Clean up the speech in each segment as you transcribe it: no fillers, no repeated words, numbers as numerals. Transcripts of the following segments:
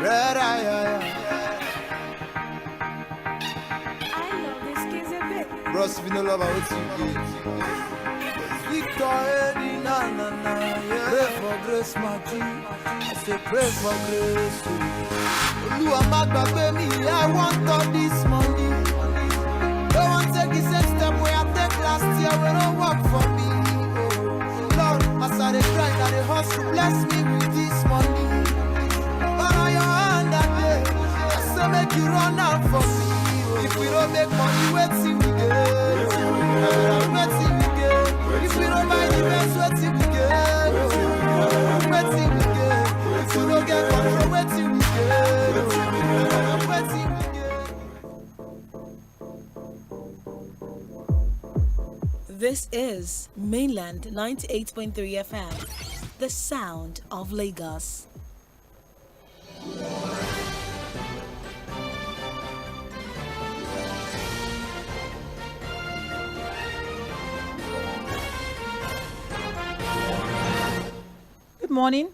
Red eye. I love this kiss a bit. Bros, if you no love, I will see you. Victor Eddie, na na na. Yeah. Pray for grace, my G. I say pray for grace. Oluwa má gbàgbé mi, I want all this money. Don't want take the same step where I take last year when I work for me. Oh, Lord, as I dey grind, I dey hustle, bless me with this money. But on your hand that day, I say make you run out for me. Oh, if we don't make money, wait till we get. Wait till we get. If we don't buy the best, wait till we get. Wait till we get. If we don't get control, wait till we get. Wait till we get. This is Mainland 98.3 FM, the sound of Lagos. Good morning.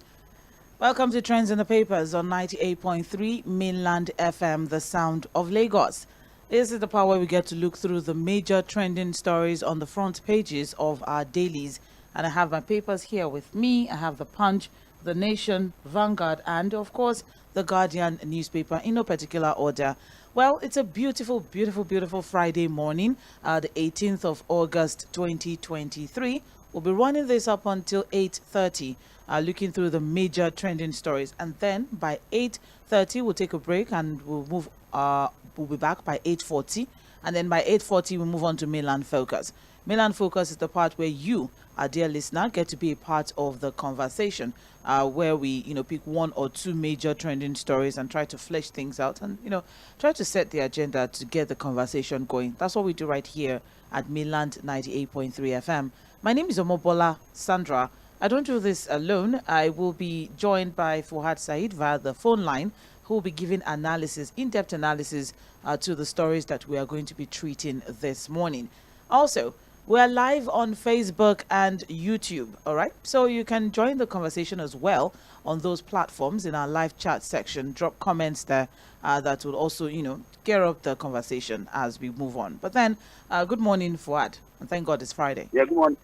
Welcome to Trends in the Papers on 98.3 Mainland FM, the sound of Lagos. This is the part where we get to look through the major trending stories on the front pages of our dailies. And I have my papers here with me. I have the Punch, the Nation, Vanguard, and of course, the Guardian newspaper in no particular order. Well, it's a beautiful, beautiful, beautiful Friday morning, the 18th of August, 2023. We'll be running this up until 8:30. Looking through the major trending stories, and then by 8:30 we'll take a break and we'll be back by 8:40, and then by 8:40 we'll move on to Mainland Focus. Mainland Focus is the part where you, our dear listener, get to be a part of the conversation, where we pick one or two major trending stories and try to flesh things out and try to set the agenda to get the conversation going. That's what we do right here at Mainland 98.3 FM. My name is Omobola Sandra. I don't do this alone. I will be joined by Fuhad Said via the phone line, who will be giving analysis, in-depth analysis to the stories that we are going to be treating this morning. Also, we're live on Facebook and YouTube, all right? So you can join the conversation as well on those platforms in our live chat section. Drop comments there that will also, gear up the conversation as we move on. But then, good morning, Fuad. And thank God it's Friday. Yeah, good morning.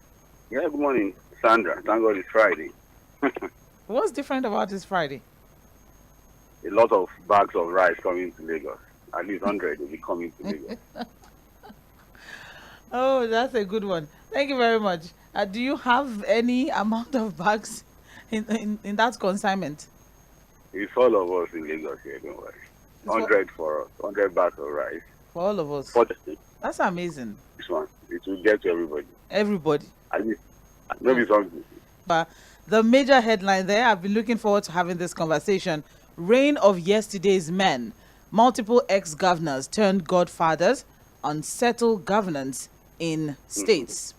Yeah, good morning, Sandra. Thank God it's Friday. What's different about this Friday? A lot of bags of rice coming to Lagos. At least 100 will be coming to Lagos. Oh, that's a good one. Thank you very much. Do you have any amount of bags in that consignment? It's all of us in Lagos here, don't worry. 100 for us, 100 bags of rice. For all of us. For the state. That's amazing. This one, it will get to everybody. Everybody. At least, maybe something. But the major headline there, I've been looking forward to having this conversation. Reign of yesterday's men. Multiple ex-governors turned godfathers, unsettled governance in states.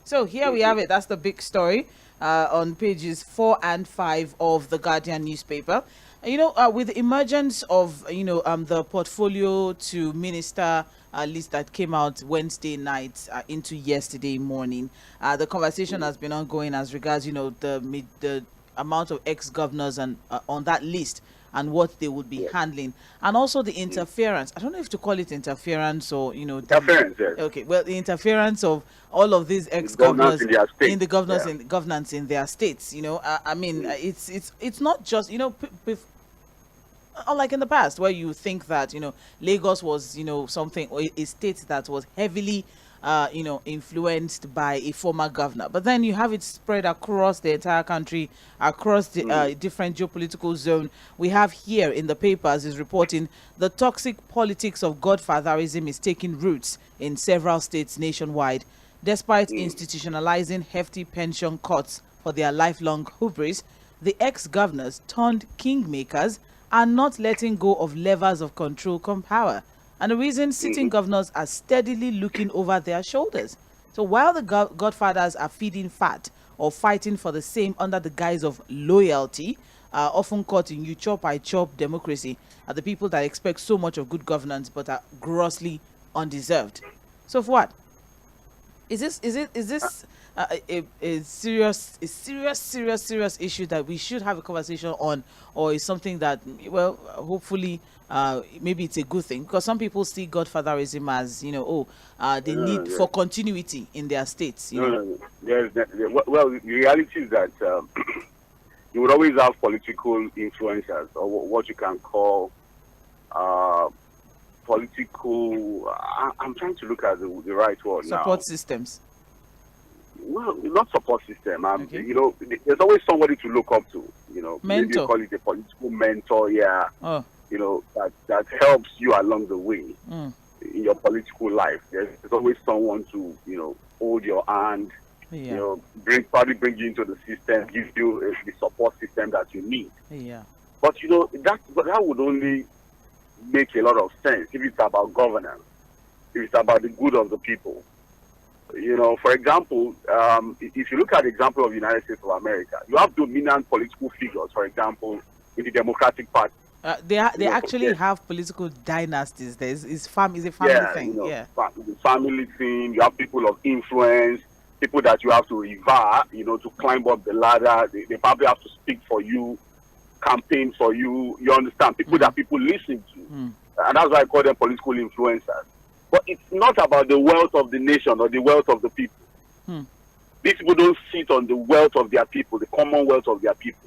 So here we have it. That's the big story on pages 4 and 5 of the Guardian newspaper. With the emergence of, the portfolio to minister list that came out Wednesday night into yesterday morning, the conversation has been ongoing as regards, the amount of ex-governors and on that list and what they would be handling, and also the interference. I don't know if to call it interference or Interference, yes. Okay, well, the interference of all of these ex-governors in the governors Yeah. in governance in their states. It's not just unlike in the past where you think that Lagos was something, or a state that was heavily influenced by a former governor, but then you have it spread across the entire country, across the different geopolitical zone. We have here in the papers is reporting the toxic politics of godfatherism is taking roots in several states nationwide. Despite institutionalizing hefty pension cuts for their lifelong hubris, the ex-governors turned kingmakers are not letting go of levers of control come power. And the reason sitting governors are steadily looking over their shoulders. So while the godfathers are feeding fat or fighting for the same under the guise of loyalty, often caught in you chop I chop democracy, are the people that expect so much of good governance but are grossly undeserved. So for what? Is this a serious issue that we should have a conversation on, or is something that, well, hopefully maybe it's a good thing, because some people see godfatherism as, they need for continuity in their states. No. Well, the reality is that you would always have political influencers, or what you can call political. I'm trying to look at the right word now. Support systems. Well, not support system. Okay. There's always somebody to look up to. Maybe Mentor. you call it a political mentor. Yeah. Oh. That helps you along the way Mm. in your political life. There's always someone to hold your hand. Yeah. Probably bring you into the system, give you the support system that you need. Yeah. But that would only make a lot of sense if it's about governance, if it's about the good of the people. For example, if you look at the example of the United States of America, you have dominant political figures, for example, in the Democratic Party. They actually have political dynasties. It's a family thing. The family thing. You have people of influence, people that you have to revere, to climb up the ladder. They probably have to speak for you, campaign for you. You understand? People that people listen to. And that's why I call them political influencers. But it's not about the wealth of the nation or the wealth of the people. These people don't sit on the wealth of their people, the commonwealth of their people.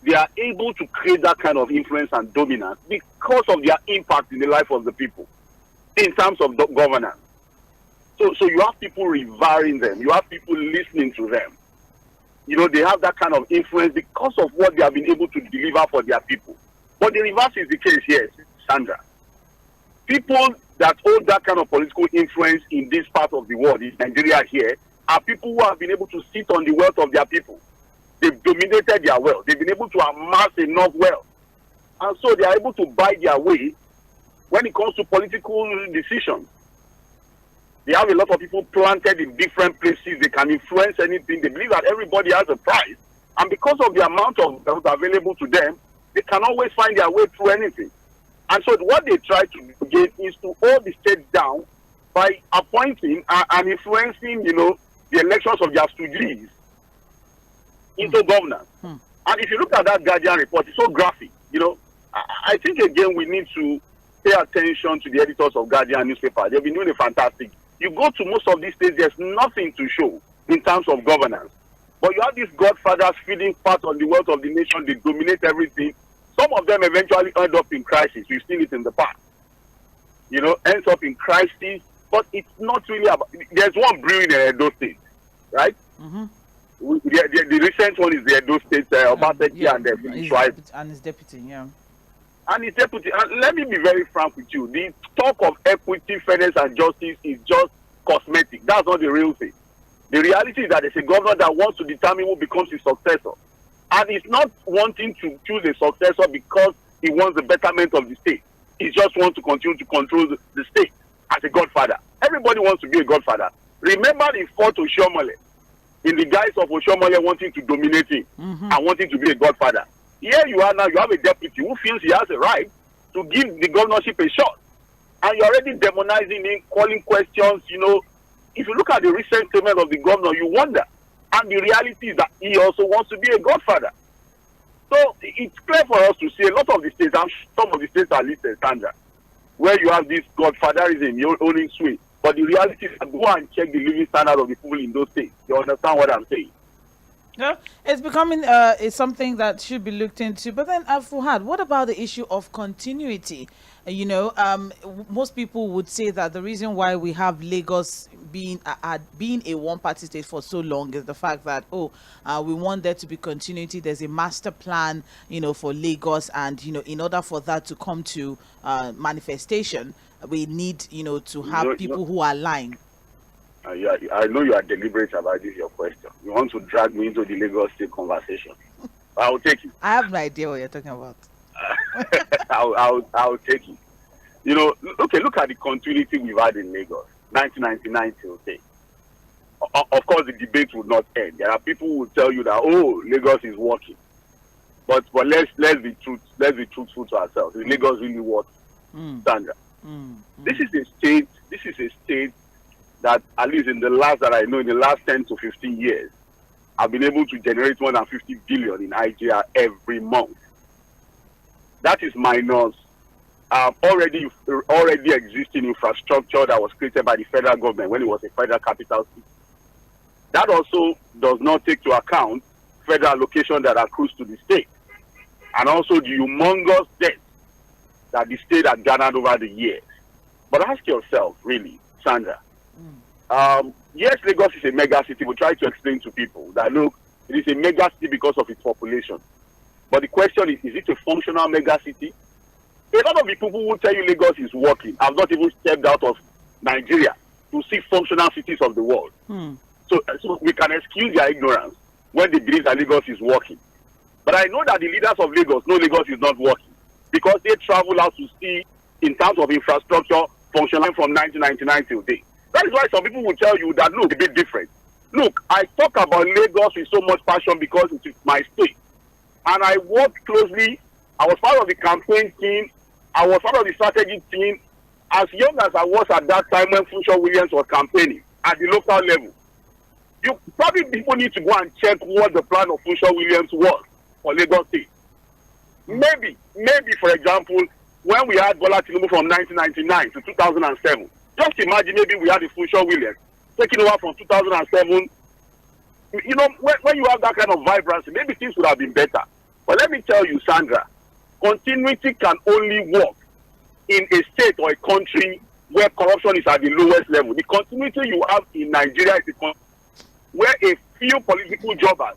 They are able to create that kind of influence and dominance because of their impact in the life of the people in terms of governance. So you have people revering them. You have people listening to them. They have that kind of influence because of what they have been able to deliver for their people. But the reverse is the case here, Sandra. People that hold that kind of political influence in this part of the world, in Nigeria here, are people who have been able to sit on the wealth of their people. They've dominated their wealth. They've been able to amass enough wealth. And so they are able to buy their way when it comes to political decisions. They have a lot of people planted in different places. They can influence anything. They believe that everybody has a price. And because of the amount of wealth available to them, they can always find their way through anything. And so what they try to do again is to hold the state down by appointing and influencing, the elections of their stooges into governance. And if you look at that Guardian report, it's so graphic. I think, again, we need to pay attention to the editors of Guardian newspaper. They've been doing a fantastic. You go to most of these states, there's nothing to show in terms of governance. But you have these godfathers feeding part on the wealth of the nation. They dominate everything. Some of them eventually end up in crisis. We've seen it in the past. Ends up in crisis. But it's not really about... There's one brewing in Edo State, right? Mm-hmm. The recent one is the Edo State, Obaseki and the tribe. And his deputy, yeah. And his deputy. And let me be very frank with you. The talk of equity, fairness, and justice is just cosmetic. That's not the real thing. The reality is that there's a governor that wants to determine who becomes his successor. And he's not wanting to choose a successor because he wants the betterment of the state. He just wants to continue to control the state as a godfather. Everybody wants to be a godfather. Remember the fought Oshiomhole in the guise of Oshiomhole wanting to dominate him and wanting to be a godfather. Here you are now, you have a deputy who feels he has a right to give the governorship a shot. And you're already demonizing him, calling questions, If you look at the recent statement of the governor, you wonder. And the reality is that he also wants to be a godfather. So it's clear for us to see a lot of the states, some of the states are listed, Sandra, where you have this godfatherism, you're owning sway. But the reality is that go and check the living standard of the people in those states. You understand what I'm saying? Yeah, it's becoming it's something that should be looked into. But then, Fuhad, what about the issue of continuity? Most people would say that the reason why we have Lagos being a one-party state for so long is the fact that we want there to be continuity. There's a master plan, for Lagos, and in order for that to come to manifestation, we need to have people who are aligned. I know you are deliberate about this, your question. You want to drag me into the Lagos State conversation. I'll take it. I have no idea what you're talking about. I'll take it. Look at the continuity we've had in Lagos, 1999 till today. Of course, the debate would not end. There are people who will tell you that, Lagos is working. But let's be truthful to ourselves. Is Lagos really working? Sandra? This is a state that at least in the last 10 to 15 years, have been able to generate more than 50 billion in IGR every month. That is minus already existing infrastructure that was created by the federal government when it was a federal capital city. That also does not take to account federal allocation that accrues to the state, and also the humongous debt that the state had garnered over the years. But ask yourself, really, Sandra, yes, Lagos is a mega city. We try to explain to people that, look, it is a mega city because of its population. But the question is it a functional mega city? A lot of the people who tell you Lagos is working have not even stepped out of Nigeria to see functional cities of the world. So we can excuse their ignorance when they believe that Lagos is working. But I know that the leaders of Lagos know Lagos is not working because they travel out to see, in terms of infrastructure, functioning from 1999 till date. That is why some people will tell you that, look, a bit different. Look, I talk about Lagos with so much passion because it is my state. And I worked closely. I was part of the campaign team. I was part of the strategy team. As young as I was at that time when Funsho Williams was campaigning at the local level. You probably people need to go and check what the plan of Funsho Williams was for Lagos State. Maybe, for example, when we had Bola Tinubu from 1999 to 2007, just imagine maybe we had the Funsho Williams taking over from 2007. You know, when you have that kind of vibrancy, maybe things would have been better. But let me tell you, Sandra, continuity can only work in a state or a country where corruption is at the lowest level. The continuity you have in Nigeria is where a few political jobbers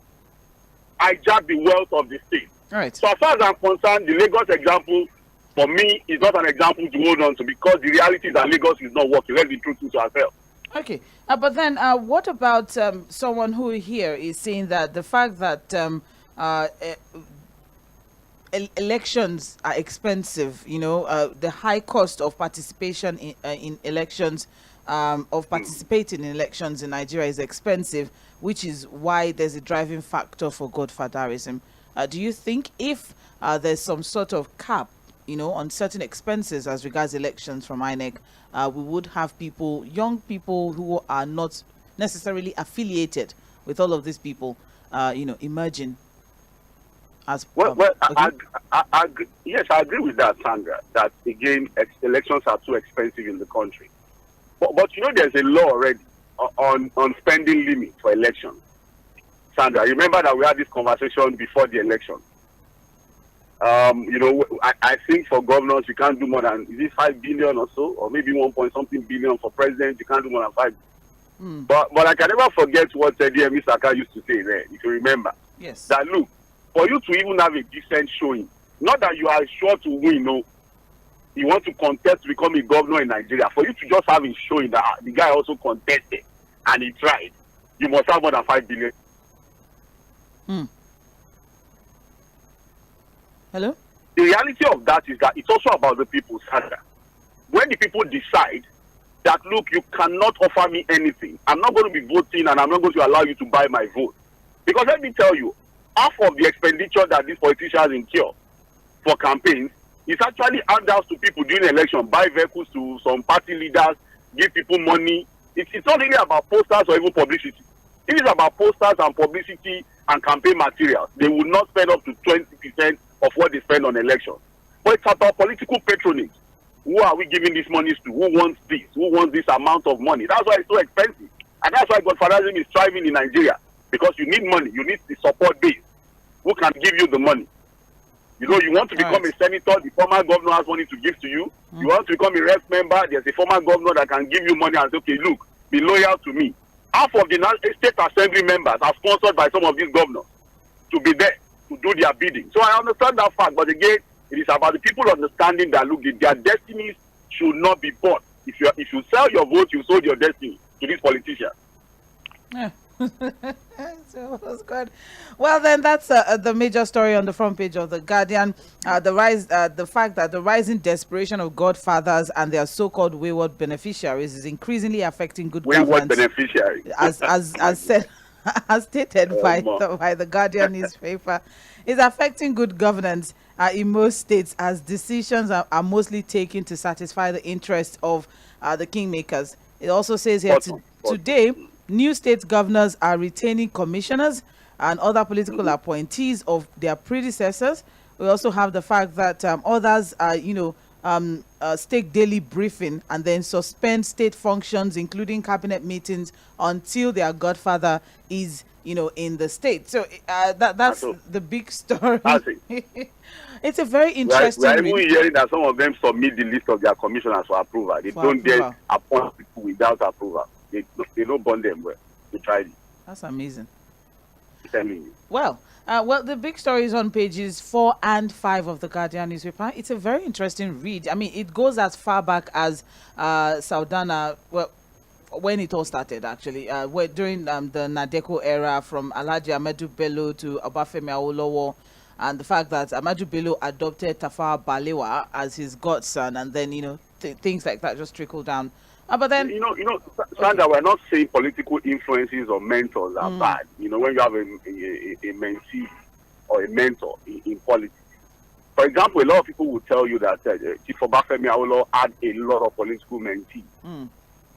hijack the wealth of the state. All right. So as far as I'm concerned, the Lagos example, for me, is not an example to hold on to because the reality is that Lagos is not working. Let's be true to ourselves. Okay, but then what about someone who here is saying that the fact that elections are expensive, you know, the high cost of participation in elections, of participating in elections in Nigeria is expensive, which is why there's a driving factor for godfatherism. Do you think if there's some sort of cap, you know, on certain expenses as regards elections from INEC, we would have people, young people who are not necessarily affiliated with all of these people, you know, emerging as okay. Yes, I agree with that, Sandra, that again, elections are too expensive in the country. But you know, there's a law already on spending limit for elections. Sandra, remember that we had this conversation before the election. You know, I think for governors, you can't do more than, is it 5 billion or so? Or maybe 1 billion for president, you can't do more than 5 billion. But I can never forget what D.M. Saka used to say there, if you remember. Yes. That, look, for you to even have a decent showing, not that you are sure to win, no, you want to contest to become a governor in Nigeria, for you to just have a showing that the guy also contested and he tried, you must have more than 5 billion. Hello? The reality of that is that it's also about the people, Sandra. When the people decide that, look, you cannot offer me anything, I'm not going to be voting and I'm not going to allow you to buy my vote. Because let me tell you, half of the expenditure that these politicians incur for campaigns is actually handouts to people during the election, buy vehicles to some party leaders, give people money. It's not really about posters or even publicity. It is about posters and publicity and campaign materials. They will not spend up to 20% of what they spend on elections. But it's about political patronage. Who are we giving these monies to? Who wants this? Who wants this amount of money? That's why it's so expensive. And that's why godfatherism is thriving in Nigeria. Because you need money. You need the support base. Who can give you the money? You know, you want to become a senator, the former governor has money to give to you. You want to become a rep member, there's a former governor that can give you money and say, okay, look, be loyal to me. Half of the state assembly members are sponsored by some of these governors to be there to do their bidding. So I understand that fact, but again, it is about the people understanding that, look, their destinies should not be bought. If you sell your vote, you sold your destiny to these politicians. Yeah. So it was good. Well, then that's the major story on the front page of the Guardian. The fact that the rising desperation of godfathers and their so-called wayward beneficiaries is increasingly affecting good governance. Wayward beneficiaries, as said, as stated by the Guardian newspaper, is affecting good governance in most states as decisions are mostly taken to satisfy the interests of the kingmakers. It also says here, today, new state governors are retaining commissioners and other political appointees of their predecessors. We also have the fact that others are, stake daily briefing and then suspend state functions, including cabinet meetings, until their godfather is, in the state. So that's the big story. It's a very interesting. We are even hearing that some of them submit the list of their commissioners for approval. They don't get appoint people without approval. They don't bond them well. They try it. That's amazing. I'm telling you. Well, the big story is on pages 4 and 5 of the Guardian newspaper. It's a very interesting read. I mean, it goes as far back as Saudana, well, when it all started, actually, during the Nadeko era, from Alhaji Ahmadu Bello to Obafemi Awolowo, and the fact that Ahmadu Bello adopted Tafawa Balewa as his godson, and then, things like that just trickle down. But then, Sandra, we're not saying political influences or mentors are bad. When you have a mentee or a mentor in politics. For example, a lot of people will tell you that Chief Obafemi Awolowo had a lot of political mentees.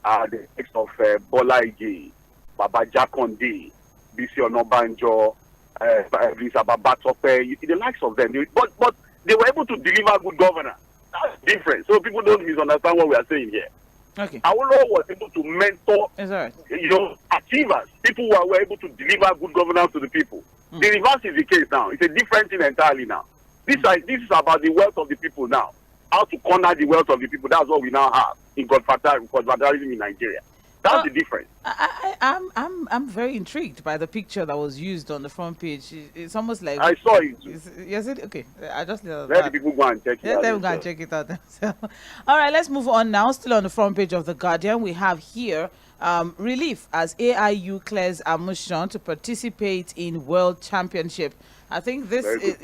The likes of Bola Ige, Baba Jakonde, Bisi Onabanjo, Brisa Babatope, the likes of them. But they were able to deliver good governance. That's different. So people don't misunderstand what we are saying here. Okay. Awolowo was able to mentor, right. achievers, people who were able to deliver good governance to the people. The reverse is the case now. It's a different thing entirely now. This is about the wealth of the people now. How to corner the wealth of the people. That's what we now have in godfatherism in Nigeria. That's the difference. I'm very intrigued by the picture that was used on the front page. It's almost like I saw it. Yes, it okay. I just let the people go and check it out. Let them go and check it out themselves. All right, let's move on now. Still on the front page of the Guardian, we have here relief as AIU clears Amushan to participate in World Championship. I think this is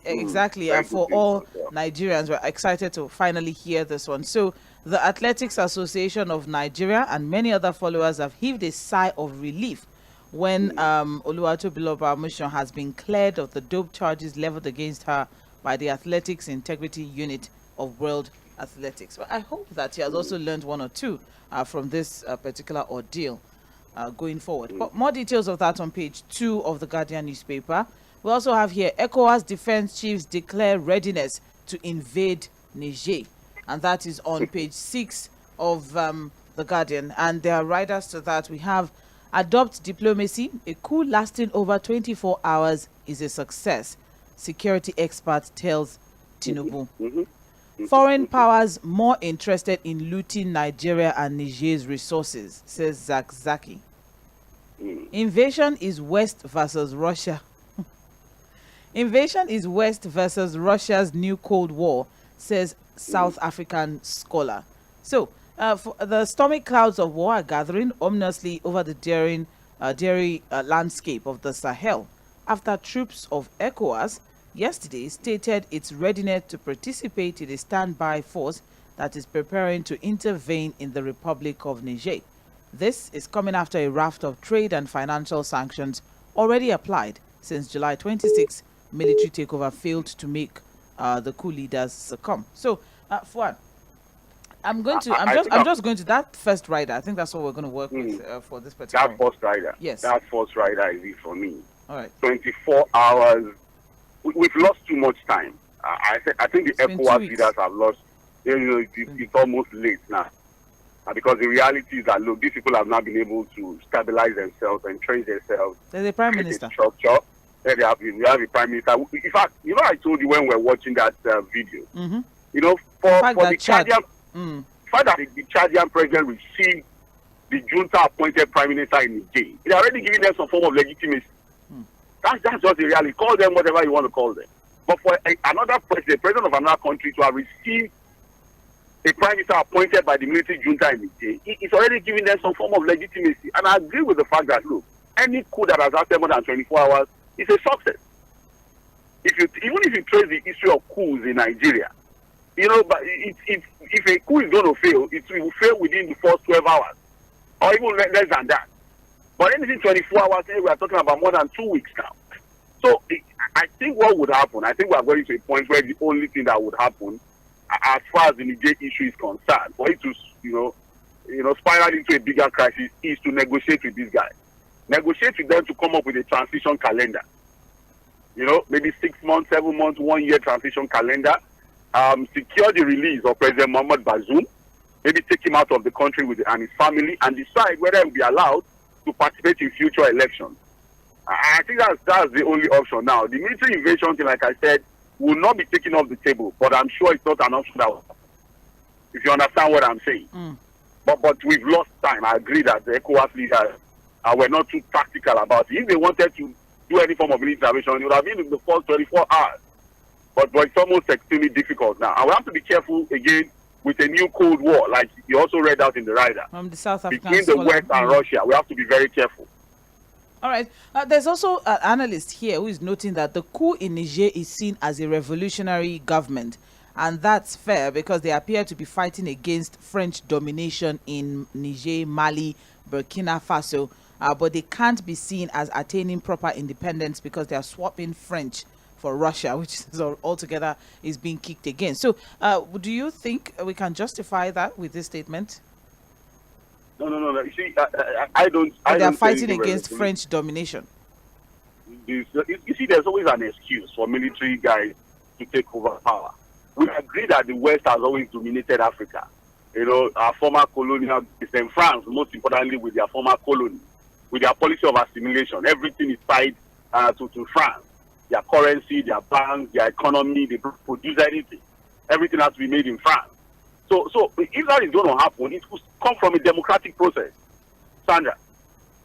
exactly. For all Nigerians, we're excited to finally hear this one. So the Athletics Association of Nigeria and many other followers have heaved a sigh of relief when Oluwatobiloba Amushan has been cleared of the dope charges leveled against her by the Athletics Integrity Unit of World Athletics. But I hope that she has also learned one or two from this particular ordeal going forward. But more details of that on page 2 of the Guardian newspaper. We also have here, ECOWAS defense chiefs declare readiness to invade Niger. And that is on page 6 of the Guardian. And there are riders to that. We have adopt diplomacy. A coup lasting over 24 hours is a success. Security expert tells Tinubu. Foreign powers more interested in looting Nigeria and Niger's resources, says Zak Zaki. Invasion is West versus Russia. Invasion is West versus Russia's new Cold War, says South African scholar. So, the stormy clouds of war are gathering ominously over the daring landscape of the Sahel after troops of ECOWAS yesterday stated its readiness to participate in a standby force that is preparing to intervene in the Republic of Niger. This is coming after a raft of trade and financial sanctions already applied since July 26. Military takeover failed to make the coup leaders succumb. So, Fuad, I'm just going to that first rider. I think that's what we're going to work with for this particular. That first rider. Yes. That first rider is it for me. All right. 24 hours. We've lost too much time. I think the ECOWAS leaders have lost. It's almost late now. Because the reality is that, look, these people have not been able to stabilize themselves and train themselves. There's a prime minister. Structure. We have a prime minister. In fact, I told you when we were watching that video. For the Chadian, fact that the Chadian president received the junta appointed prime minister in Niger, they're already giving them some form of legitimacy. That's just the reality. Call them whatever you want to call them. But for another president of another country to have received a prime minister appointed by the military junta in Niger, it's already giving them some form of legitimacy. And I agree with the fact that, look, any coup that has lasted more than 24 hours is a success. Even if you trace the history of coups in Nigeria, but if a coup is going to fail, it will fail within the first 12 hours, or even less than that. But anything 24 hours, we are talking about more than 2 weeks now. So I think what would happen, I think we are going to a point where the only thing that would happen, as far as the Niger issue is concerned, for it to, spiral into a bigger crisis is to negotiate with these guys. Negotiate with them to come up with a transition calendar. Maybe 6 months, 7 months, 1 year transition calendar. Secure the release of President Mohamed Bazoum. Maybe take him out of the country and his family, and decide whether he will be allowed to participate in future elections. I think that's the only option now. The military invasion thing, like I said, will not be taken off the table, but I'm sure it's not an option if you understand what I'm saying. But we've lost time. I agree that the ECOWAS leaders were not too tactical about it. If they wanted to do any form of military intervention, it would have been in the first 24 hours. But it's almost extremely difficult now. And we have to be careful again with a new Cold War, like you also read out in the rider. From the South African between the West and Russia. We have to be very careful. All right. There's also an analyst here who is noting that the coup in Niger is seen as a revolutionary government. And that's fair because they appear to be fighting against French domination in Niger, Mali, Burkina Faso. But they can't be seen as attaining proper independence because they are swapping French for Russia, which is altogether is being kicked against. So do you think we can justify that with this statement? No. You see, I don't. They are fighting against French domination. You see, there's always an excuse for military guys to take over power. We agree that the West has always dominated Africa. Our former colonial, in France, most importantly, with their former colony, with their policy of assimilation, everything is tied to France. Their currency, their banks, their economy, they produce anything. Everything has to be made in France. So if that is going to happen, it will come from a democratic process. Sandra,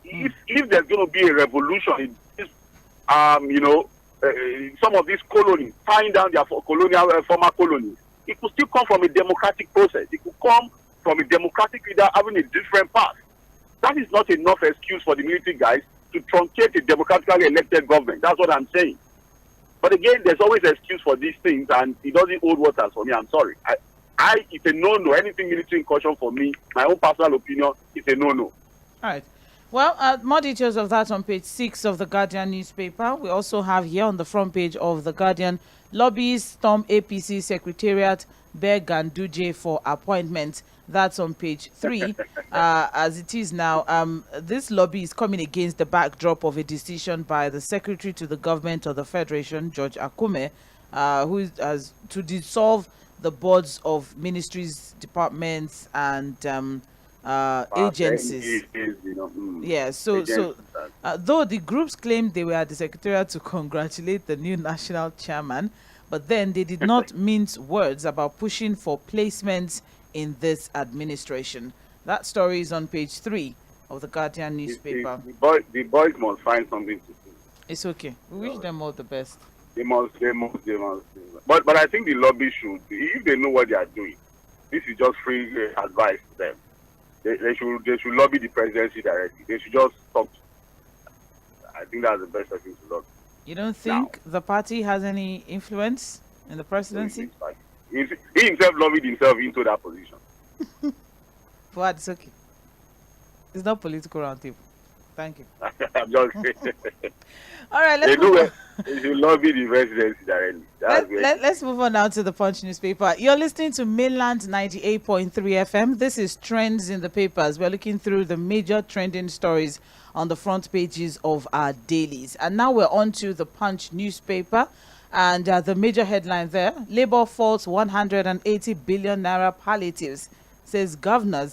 if there's going to be a revolution in this, some of these colonies, tying down their former colonies, it will still come from a democratic process. It will come from a democratic leader having a different path. That is not enough excuse for the military guys to truncate a democratically elected government. That's what I'm saying. But again, there's always an excuse for these things, and it doesn't hold water for me. I'm sorry. It's a no-no. Anything military incursion for me, my own personal opinion, it's a no-no. All right. Well, more details of that on page 6 of the Guardian newspaper. We also have here on the front page of the Guardian, lobbies storm APC Secretariat, beg Ganduje for appointment. That's on page 3. As it is now, this lobby is coming against the backdrop of a decision by the Secretary to the Government of the Federation, George Akume, who has to dissolve the boards of ministries, departments, and agencies. Yeah, so though the groups claimed they were at the Secretariat to congratulate the new national chairman, but then they did not mince words about pushing for placements in this administration. That story is on page 3 of the Guardian newspaper. The boys must find something to do. It's okay. We wish them all the best. They must. But I think the lobby should, if they know what they are doing, this is just free advice to them. They should lobby the presidency directly. They should just talk. I think that's the best thing to lobby. You don't think the party has any influence in the presidency? He himself lobbied himself into that position. Fuad, it's okay. It's not political roundtable. Thank you. I'm just saying. All right, they should lobby the presidency directly. Let's move on now to the Punch newspaper. You're listening to Mainland 98.3 FM. This is Trends in the Papers. We're looking through the major trending stories on the front pages of our dailies. And now we're on to the Punch newspaper. And the major headline there, Labour faults 180 billion naira palliatives, says governors